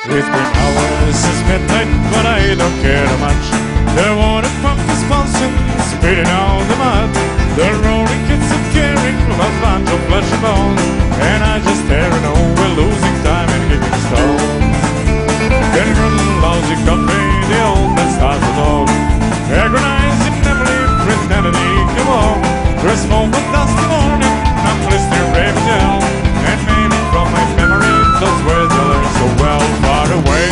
It's been hours since midnight, but I don't care too much. The water pump is pulsing, spitting out the mud. The rolling kids are carrying a bunch of flesh and bones, and I just stare and know we're losing time and kicking stones. Then from the lousy coffee, the old man starts to talk, agonizing memory, pretending he can walk. Through smoke and dusty morning, I'm listening raving down, and maybe from my memory, those words I learned so well. Far away,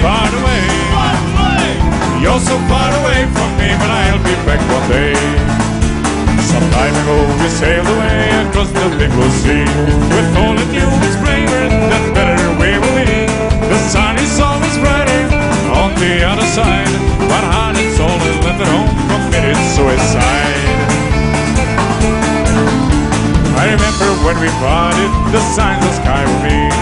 far away, you're so far away from me, but I'll be back one day. Some time ago we sailed away across the big blue sea, with all the news braver than better we will be. The sun is always brighter on the other side, but heart and soul is left at home, committed suicide. I remember when we parted, the signs of sky were green,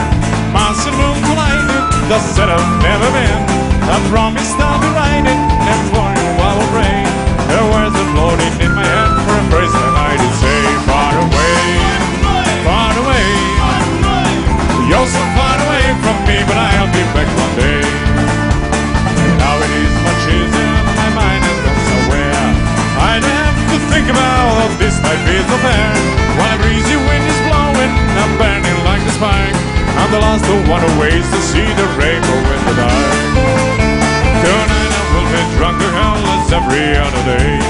Mars and moon collided, the set I've never been. I promised I'll be riding, and for you I will pray. The words are floating in my head for a phrase that I did say. Far away, far away, you're so far away from me, but I'll be back one day. Now it is much easier, my mind has gone somewhere. I don't have to think about this life is no fair. While a breezy wind is blowing, I'm burning like a spark. I'm the last one who waits to see the rainbow in the dark. Tonight I will be drunk to hell as every other day,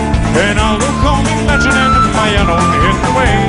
and I'll look home imagining my own hidden way.